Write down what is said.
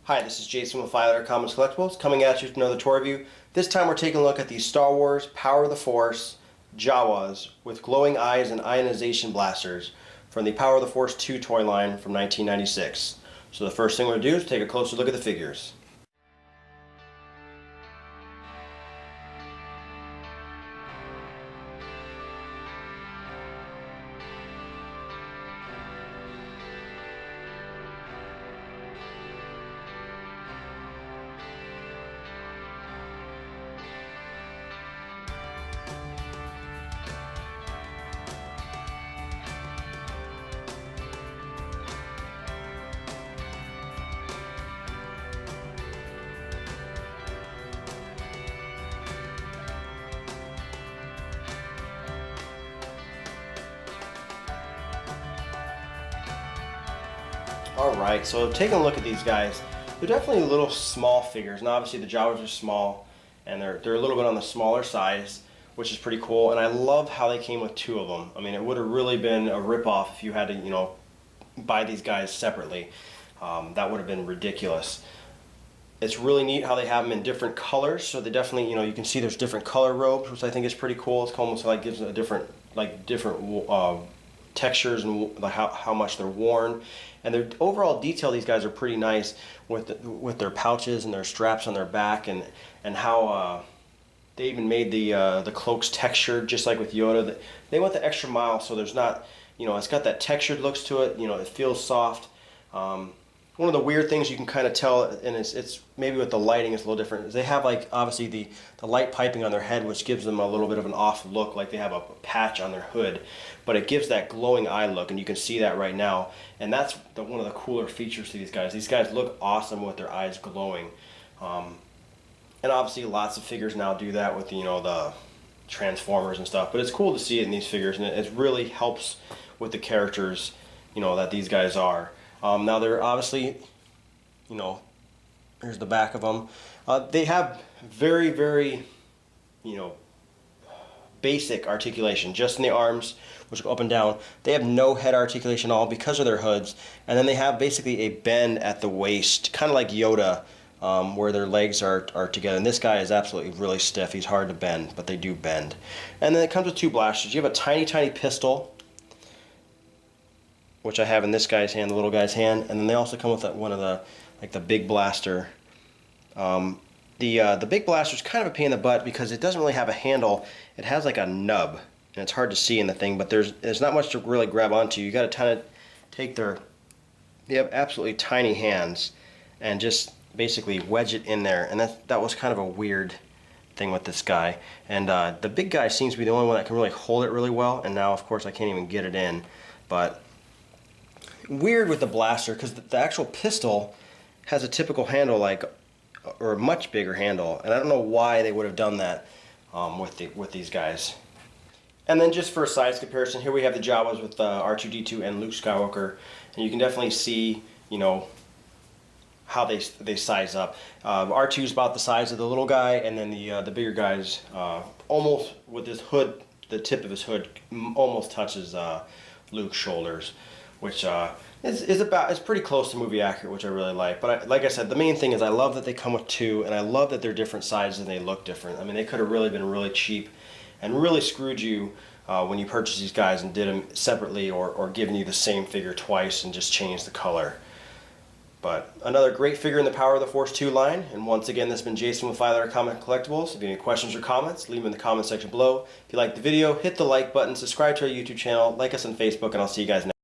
Hi, this is Jason with 5 Comics Collectibles, coming at you with another toy review. This time we're taking a look at the Star Wars Power of the Force Jawas with glowing eyes and ionization blasters from the Power of the Force 2 toy line from 1996. So the first thing we're going to do is take a closer look at the figures. Alright, so taking a look at these guys, they're definitely little small figures, and obviously the Jawas are small, and they're a little bit on the smaller size, which is pretty cool, and I love how they came with two of them. I mean, it would have really been a rip-off if you had to, buy these guys separately. That would have been ridiculous. It's really neat how they have them in different colors, so they definitely, you can see there's different color robes, which I think is pretty cool. It's almost like gives a different textures and how much they're worn, and their overall detail. These guys are pretty nice with their pouches and their straps on their back, and how they even made the cloaks textured just like with Yoda. They went the extra mile, so there's not, it's got that textured looks to it. It feels soft. One of the weird things you can kind of tell, and it's maybe with the lighting it's a little different, is they have obviously the light piping on their head, which gives them a little bit of an off look, like they have a patch on their hood, but it gives that glowing eye look, and you can see that right now, and that's one of the cooler features to these guys. These guys look awesome with their eyes glowing, and obviously lots of figures now do that with the Transformers and stuff, but it's cool to see it in these figures, and it really helps with the characters that these guys are. Now they're obviously, here's the back of them. They have very, very, basic articulation just in the arms, which go up and down. They have no head articulation at all because of their hoods. And then they have basically a bend at the waist, kind of like Yoda, where their legs are together. And this guy is absolutely really stiff. He's hard to bend, but they do bend. And then it comes with two blasters. You have a tiny, tiny pistol, which I have in this guy's hand, the little guy's hand, and then they also come with one of the big blaster. The big blaster is kind of a pain in the butt because it doesn't really have a handle. It has like a nub, and it's hard to see in the thing, but there's not much to really grab onto. You got to kind of take they have absolutely tiny hands, and just basically wedge it in there, and that was kind of a weird thing with this guy. And the big guy seems to be the only one that can really hold it really well, and now of course I can't even get it in, but weird with the blaster because the actual pistol has a typical handle, or a much bigger handle, and I don't know why they would have done that with these guys. And then just for a size comparison, here we have the Jawas with R2-D2 and Luke Skywalker, and you can definitely see how they size up. R2 is about the size of the little guy, and then the bigger guy's almost, with his hood, the tip of his hood almost touches Luke's shoulders, which is pretty close to movie accurate, which I really like. But like I said, the main thing is I love that they come with two, and I love that they're different sizes and they look different. I mean, they could have really been really cheap and really screwed you when you purchased these guys and did them separately, or given you the same figure twice and just changed the color. But another great figure in the Power of the Force 2 line. And once again, this has been Jason with 5 Comic Collectibles. If you have any questions or comments, leave them in the comment section below. If you liked the video, hit the like button, subscribe to our YouTube channel, like us on Facebook, and I'll see you guys next time.